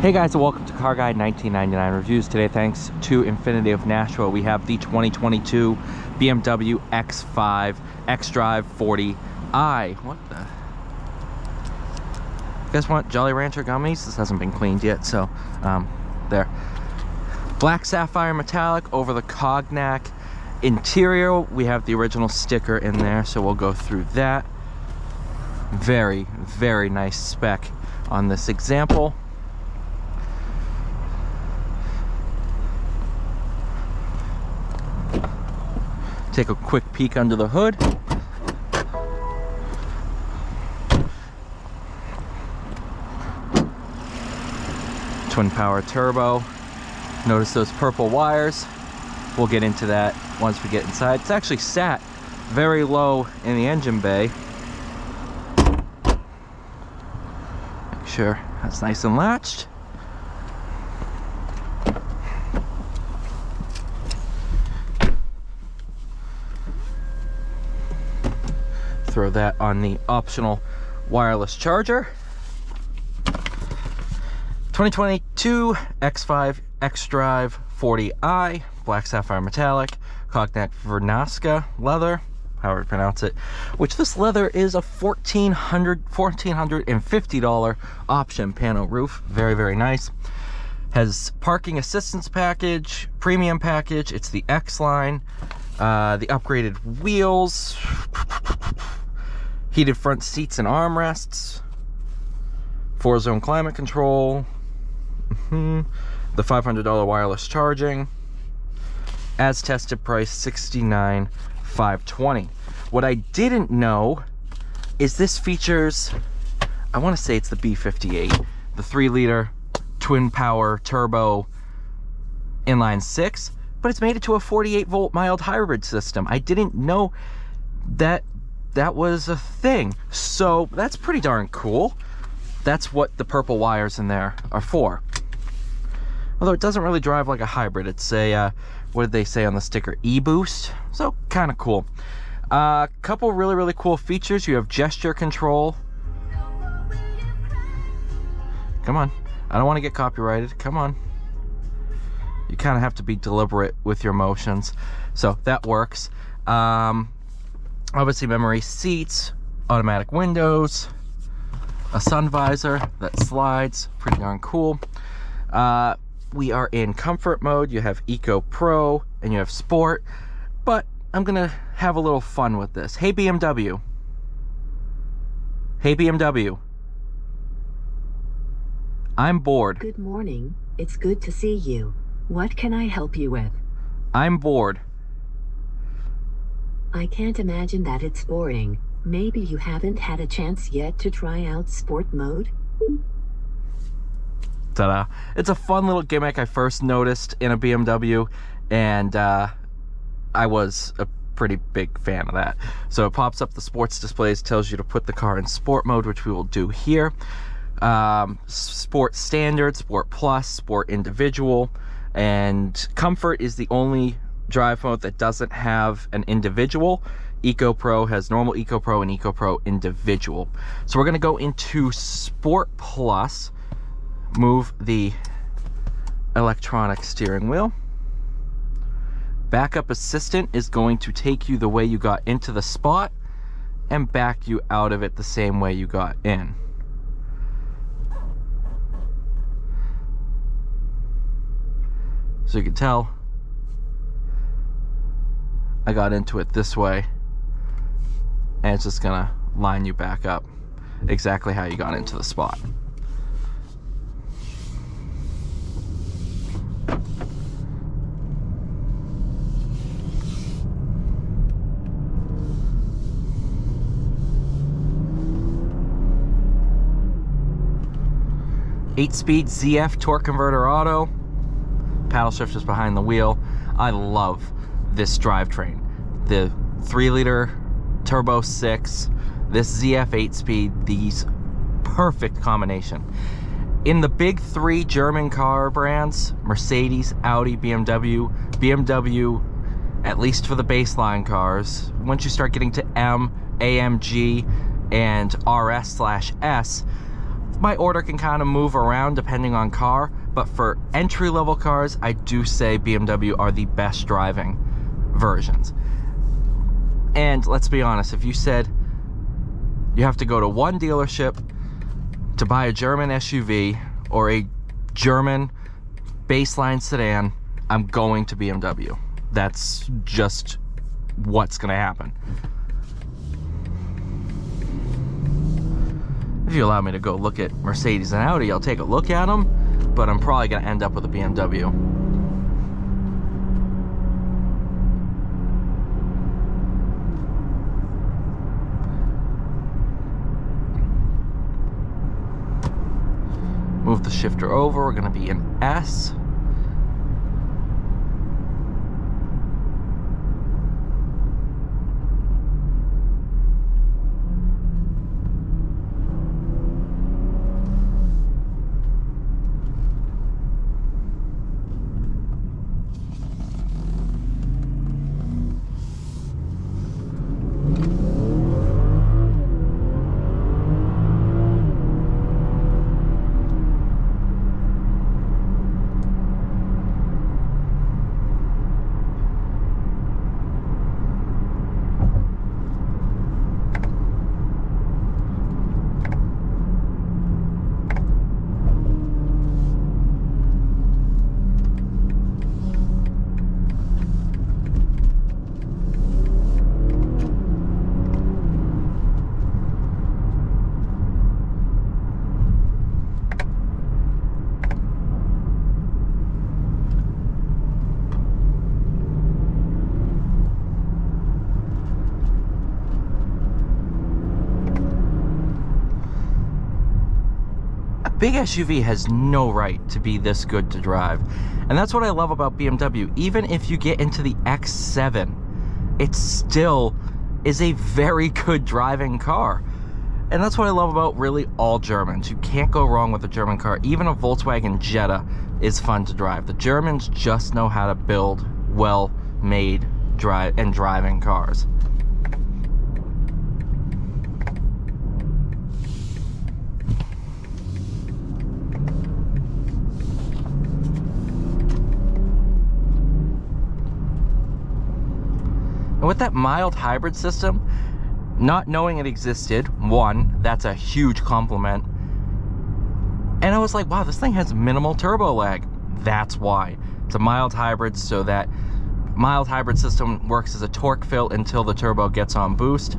Hey guys, and welcome to Car Guide 1999 Reviews. Today, thanks to Infinity of Nashville, we have the 2022 BMW X5 xDrive40i. What the? You guys want Jolly Rancher gummies? This hasn't been cleaned yet, so there. Black sapphire metallic over the cognac interior. We have the original sticker in there, so we'll go through that. Very, very nice spec on this example. Take a quick peek under the hood. Twin power turbo. Notice those purple wires. We'll get into that once we get inside. It's actually sat very low in the engine bay. Make sure that's nice and latched. Throw that on the optional wireless charger. 2022 X5 xDrive40i, black sapphire metallic, cognac Vernasca leather, however you pronounce it, which this leather is a $1,450 option pano roof. Very, very nice. Has parking assistance package, premium package. It's the X line, the upgraded wheels, heated front seats and armrests, 4-zone climate control, the $500 wireless charging, as tested price $69,520. What I didn't know is this features, I want to say it's the B58, the 3-liter twin power turbo inline 6, but it's made it to a 48-volt mild hybrid system. I didn't know that that was a thing, so that's pretty darn cool. That's what the purple wires in there are for. Although it doesn't really drive like a hybrid. It's a what did they say on the sticker, e-boost, so kind of cool. Couple really cool features. You have gesture control. Come on, I don't want to get copyrighted. Come on, you kind of have to be deliberate with your motions, so that works. Obviously memory seats, automatic windows, a sun visor that slides, pretty darn cool. We are in comfort mode. You have Eco Pro and you have Sport, but I'm gonna have a little fun with this. Hey BMW. Hey BMW. I'm bored. Good morning. It's good to see you. What can I help you with? I'm bored. I can't imagine that it's boring. Maybe you haven't had a chance yet to try out sport mode? Ta-da. It's a fun little gimmick I first noticed in a BMW, and I was a pretty big fan of that. So it pops up the sports displays, tells you to put the car in sport mode, which we will do here. Sport standard, sport plus, sport individual, and comfort is the only drive mode that doesn't have an individual. Eco Pro has normal Eco Pro and Eco Pro individual. So we're going to go into Sport Plus, move the electronic steering wheel. Backup assistant is going to take you the way you got into the spot and back you out of it the same way you got in. So you can tell I got into it this way, and it's just gonna line you back up exactly how you got into the spot. Eight-speed ZF torque converter auto, paddle shifters behind the wheel. I love this drivetrain. The 3-liter turbo 6, this ZF 8-speed, these perfect combination. In the big 3 German car brands, Mercedes, Audi, BMW, at least for the baseline cars, once you start getting to M, AMG, and RS/S, my order can kind of move around depending on car, but for entry-level cars, I do say BMW are the best driving versions. And let's be honest, if you said you have to go to one dealership to buy a German SUV or a German baseline sedan, I'm going to BMW. That's just what's gonna happen. If you allow me to go look at Mercedes and Audi, I'll take a look at them, but I'm probably gonna end up with a BMW. Move the shifter over, we're gonna be in S. Big SUV has no right to be this good to drive. And that's what I love about BMW. Even if you get into the X7, it still is a very good driving car. And that's what I love about really all Germans. You can't go wrong with a German car. Even a Volkswagen Jetta is fun to drive. The Germans just know how to build well-made driving cars. And with that mild hybrid system, not knowing it existed, one, that's a huge compliment. And I was like, wow, this thing has minimal turbo lag. That's why. It's a mild hybrid, so that mild hybrid system works as a torque fill until the turbo gets on boost.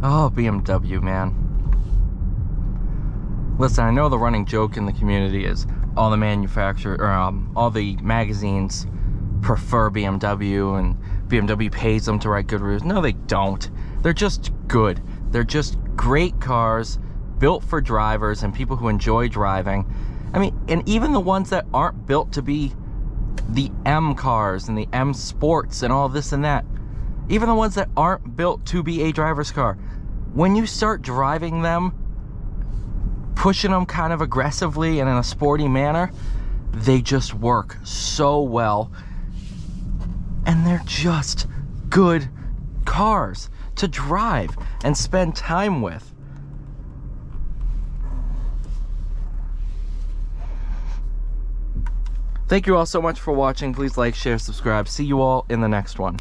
Oh, BMW, man. Listen, I know the running joke in the community is all the all the magazines prefer BMW and BMW pays them to write good reviews. No, they don't. They're just good. They're just great cars built for drivers and people who enjoy driving. I mean, and even the ones that aren't built to be the M cars and the M Sports and all this and that, even the ones that aren't built to be a driver's car, when you start driving them, pushing them kind of aggressively and in a sporty manner, they just work so well. and they're just good cars to drive and spend time with. Thank you all so much for watching. Please like, share, subscribe. See you all in the next one.